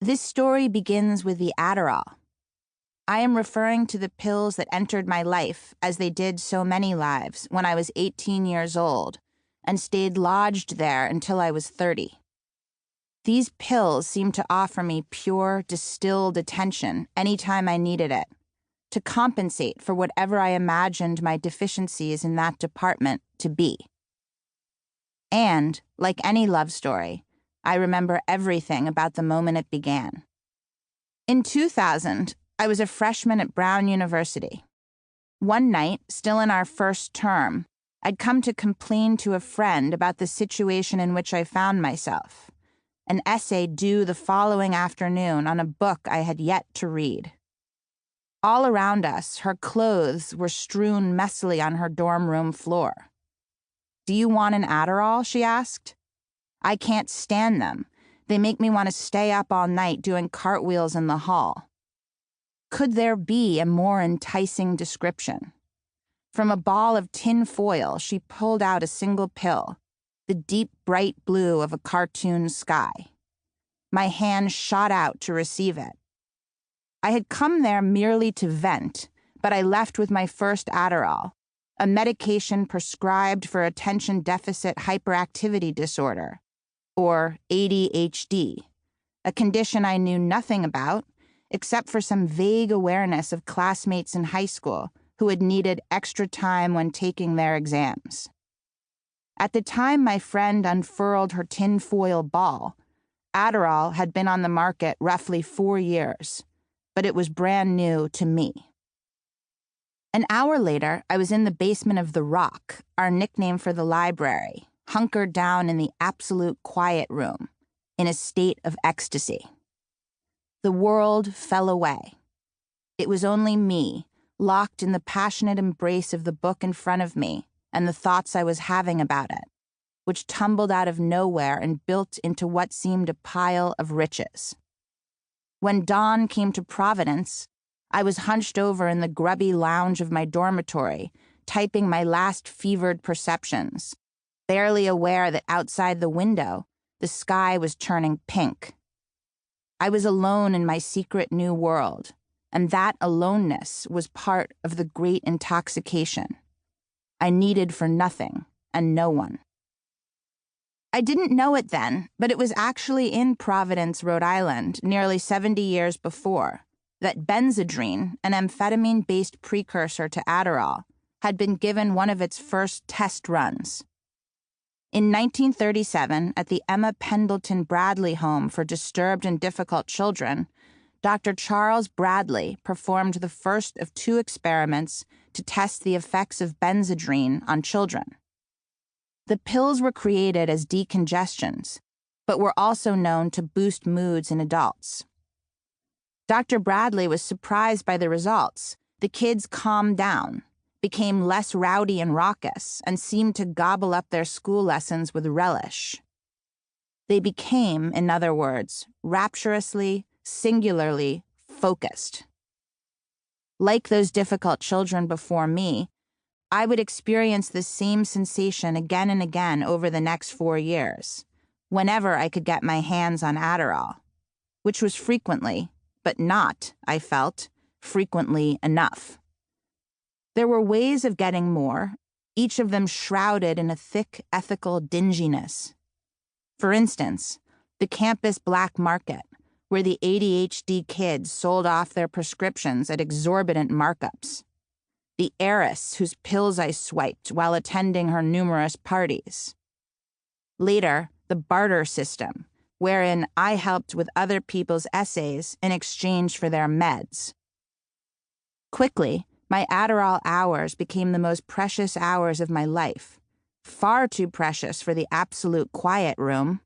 This story begins with the Adderall. I am referring to the pills that entered my life, as they did so many lives, when I was 18 years old, and stayed lodged there until I was 30. These pills seemed to offer me pure, distilled attention anytime I needed it, to compensate for whatever I imagined my deficiencies in that department to be. And, like any love story, I remember everything about the moment it began. In 2000, I was a freshman at Brown University. One night, still in our first term, I'd come to complain to a friend about the situation in which I found myself, an essay due the following afternoon on a book I had yet to read. All around us, her clothes were strewn messily on her dorm room floor. "Do you want an Adderall?" she asked. "I can't stand them. They make me want to stay up all night doing cartwheels in the hall." Could there be a more enticing description? From a ball of tin foil, she pulled out a single pill, the deep bright blue of a cartoon sky. My hand shot out to receive it. I had come there merely to vent, but I left with my first Adderall, a medication prescribed for attention deficit hyperactivity disorder, or ADHD, a condition I knew nothing about, except for some vague awareness of classmates in high school who had needed extra time when taking their exams. At the time my friend unfurled her tinfoil ball, Adderall had been on the market roughly 4 years, but it was brand new to me. An hour later, I was in the basement of the Rock, our nickname for the library, hunkered down in the absolute quiet room, in a state of ecstasy. The world fell away. It was only me, locked in the passionate embrace of the book in front of me and the thoughts I was having about it, which tumbled out of nowhere and built into what seemed a pile of riches. When dawn came to Providence, I was hunched over in the grubby lounge of my dormitory, typing my last fevered perceptions, barely aware that outside the window, the sky was turning pink. I was alone in my secret new world, and that aloneness was part of the great intoxication. I needed for nothing and no one. I didn't know it then, but it was actually in Providence, Rhode Island, nearly 70 years before, that Benzedrine, an amphetamine-based precursor to Adderall, had been given one of its first test runs. In 1937, at the Emma Pendleton Bradley Home for Disturbed and Difficult Children, Dr. Charles Bradley performed the first of 2 experiments to test the effects of Benzedrine on children. The pills were created as decongestants, but were also known to boost moods in adults. Dr. Bradley was surprised by the results. The kids calmed down, became less rowdy and raucous, and seemed to gobble up their school lessons with relish. They became, in other words, rapturously, singularly focused. Like those difficult children before me, I would experience this same sensation again and again over the next 4 years, whenever I could get my hands on Adderall, which was frequently, but not, I felt, frequently enough. There were ways of getting more, each of them shrouded in a thick ethical dinginess. For instance, the campus black market, where the ADHD kids sold off their prescriptions at exorbitant markups. The heiress whose pills I swiped while attending her numerous parties. Later, the barter system, wherein I helped with other people's essays in exchange for their meds. Quickly, my Adderall hours became the most precious hours of my life, far too precious for the absolute quiet room.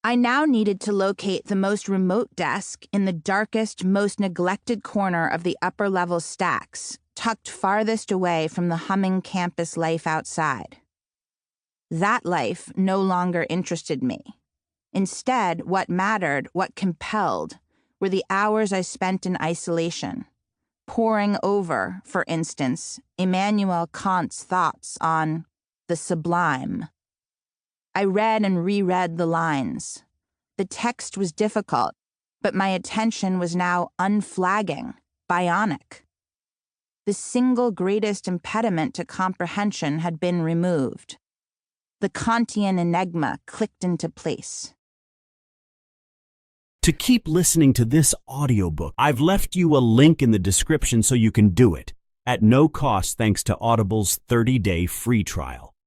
I now needed to locate the most remote desk in the darkest, most neglected corner of the upper-level stacks, tucked farthest away from the humming campus life outside. That life no longer interested me. Instead, what mattered, what compelled, were the hours I spent in isolation, poring over, for instance, Immanuel Kant's thoughts on the sublime. I read and reread the lines. The text was difficult, but my attention was now unflagging, bionic. The single greatest impediment to comprehension had been removed. The Kantian enigma clicked into place. To keep listening to this audiobook, I've left you a link in the description so you can do it, at no cost thanks to Audible's 30-day free trial.